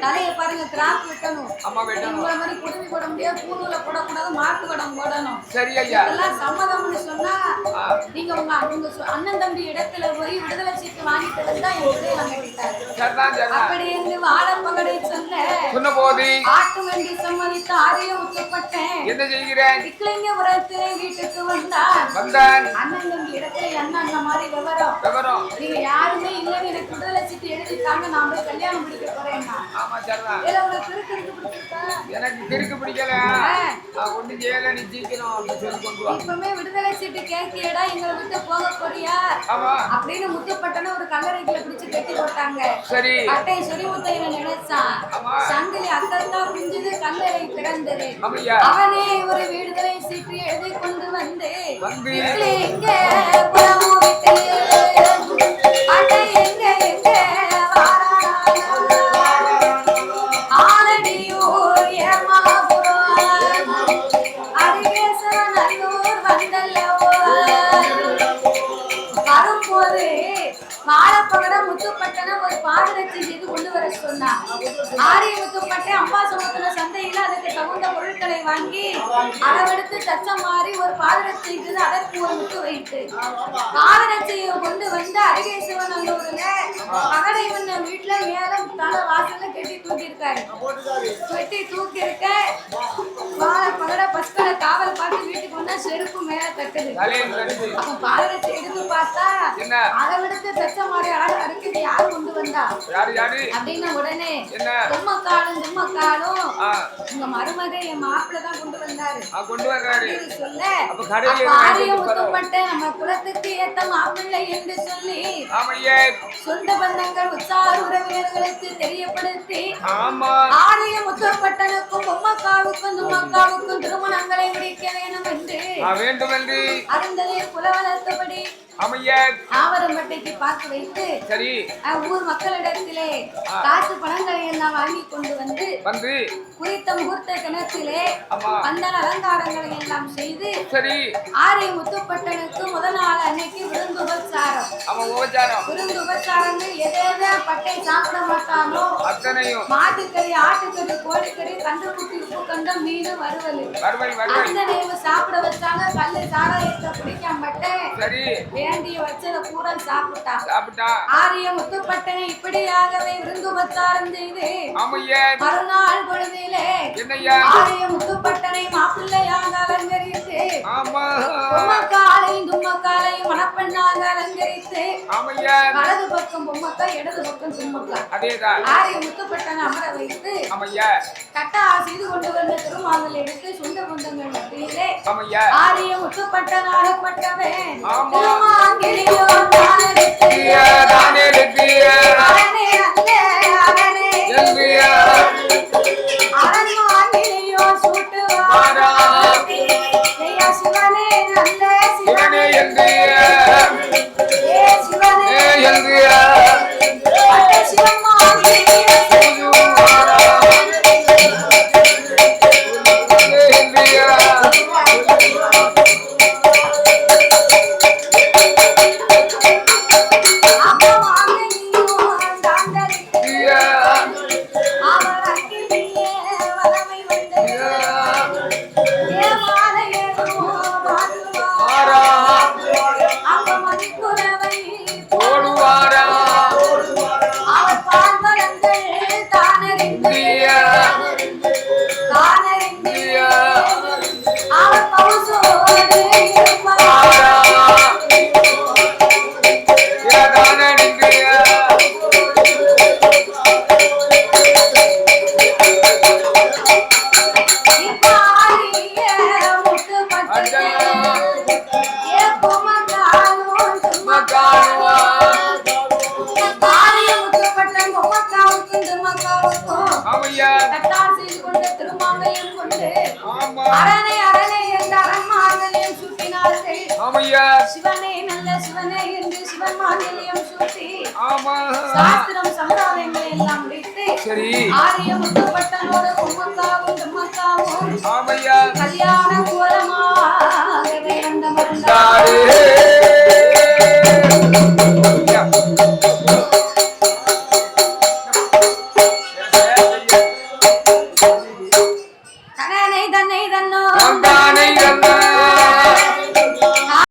தலையை பாருங்க கிராப் வெட்டணும். அம்மா வெட்டணும். உங்களை மாதிரி குடுமி போட முடியாது, பூநூல போடக்கூடாது, மாட்டு குடம் போடணும். சரி ஐயா. இதெல்லாம் சம்மதம்னு சொன்னா நீங்க உங்க அண்ணன் தம்பி இடத்துல போய் விடுதலை சீட்டு வாங்கிட்டு வந்தா என் விடுதலை கட்டிட்டாரு. அப்படி என்று வாழப்பகடை சொன்ன போது ஆட்டு வண்டி சம்மதித்து ஆரையும் உச்சப்பட்டேன். என்ன செய்கிறேன்? விக்லிங்கபுரத்திலே வீட்டுக்கு வந்தான். அண்ணன் தம்பி இடத்துல என்ன அந்த மாதிரி விவரம் நீங்க யாருமே இல்லைன்னு எனக்கு விடுதலை சீட்டு எழுதிட்டாங்க, நான் போய் கல்யாணம் முடிக்க போறேன். எனக்கு கிறுக்கு பிடிக்கல, ஒண்ணு செய்யல, நீ சீக்கிரம் இப்பவுமே விடுதலை சீட்டு கேட்கியடா, எங்களை விட்டு போக போறியா அப்படின்னு முத்துப்பட்டன ஒரு கல்லறைக்குள்ள பிடிச்சு கட்டி போட்டாங்க. சரி அட்டை சொரிமுத்தையில நினைச்சான். சங்கிலி அக்கா பிஞ்சது, கல்லறை கிடந்தது. அவனே ஒரு விடுதலை சீட்டு எழுதி கொண்டு வந்து எங்க புறமோ விட்டு அட்டை எங்க எங்க முத்துப்பட்டன ஒரு பாதரட்சி செய்து கொண்டு வர சொன்னார். ஆரிய முத்துப்பட்டை அம்பா சமுத்திர சந்தையில அதுக்கு தகுந்த பொருட்களை வாங்கி அளவெடுத்து தச்சம் மாறி ஒரு பாதரட்சி செய்து அதற்கு ஒரு முத்து வைத்து பாதரட்சியை கொண்டு வந்து அருகே சிவநல்லூர்ல பகடை வந்த வீட்டுல மேலும் தலை வாசல்ல கட்டி தூக்கி இருக்காரு. கட்டி தூக்கி இருக்க பகட பஸ்கட காவல் பார்த்து வீட்டுக்கு வந்தா செருப்பு மேல தட்டுது. அப்ப பாதரட்சி எடுத்து பார்த்தா அளவெடுத்து தச்சம் மாறி அரைக்கிறது யாரு கொண்டு வந்தா அப்படின்னா உடனே தும்மக்காலும் உங்க மருமக என் மாப்பிள்ள தான் கொண்டு வந்தாரு சொல்ல ஆரியம் முத்துப்பட்ட நம்ம குலத்துக்கு ஏத்த மாப்பிள்ளை என்று சொல்லி சொந்த பந்தங்கள் உற்சார் உறவினர்களுக்கு தெரியப்படுத்தி ஆரியம் முத்துப்பட்டனுக்கும் பொம்மக்காவுக்கும் தும்மக்காவுக்கும் திருமணங்களை முடிக்க வேண்டும் என்று அருந்ததே புலவலத்தபடி ஆவரம்பட்டைக்கு பார்த்து வைத்து ஊர் மக்களிடத்திலே காசு பணங்களை எல்லாம் வாங்கி கொண்டு வந்து குறித்த முகூர்த்த கிணத்திலே பந்தல் அலங்காரங்களை எல்லாம் செய்து ஆரிய முத்துப்பட்டனுக்கு முதல் நாள் அன்னைக்கு விருந்து உபச்சாரங்கள் எதேத பட்டை சாப்பிட மாட்டானோ மாட்டுக்கறி ஆட்டுக்கறி கோழிக்கறி கண்டுக்குட்டி உப்பு கண்டம் மீன் வறுவல் அந்த சாப்பிட வச்சாங்க. கல்லு சாராயத்தை பிடிக்காமட்டே வேண்டிய வச்சத கூட சாப்பிட்டா. ஆரிய முத்துப்பட்டனை இப்படியாகவே விருந்து உபச்சாரம் செய்து மறுநாள் பொழுதிலே ஆரிய முத்துப்பட்டனை மாப்பிள்ளையாக அலங்கரித்து பொம்மக்காலையும் தும்மக்காலையும் மணப்பெண்ணாக அலங்கரித்து வலது பக்கம் பொம்மக்கா இடது பக்கம் தும்மக்கா ஆரிய முத்துப்பட்டனை அமர வைத்து கட்டா செய்து கொண்டு வந்த திருமாங்கல் எடுத்து சொந்த பந்தங்கள் மத்தியிலே ஆரிய முத்துப்பட்டனாகப்பட்டவன் திருமாங்கிலியோ அரண்மாங்கிலியோ சூட்டுவாரா சிவனே நல்ல சிவனே சிவனே சிவனே நல்ல சிவனே என்று சிவன் மாங்கல்யம் சூட்டி சாஸ்திரம் சம்பிரதாயங்களை எல்லாம் முடித்து ஆரிய முத்துப்பட்டனோடு பொம்மக்காவும் தும்மக்காவும் கல்யாண கோலமாகவே அந்தமர்ந்தார். தன்னை தன்னை தன்னோ தந்தானை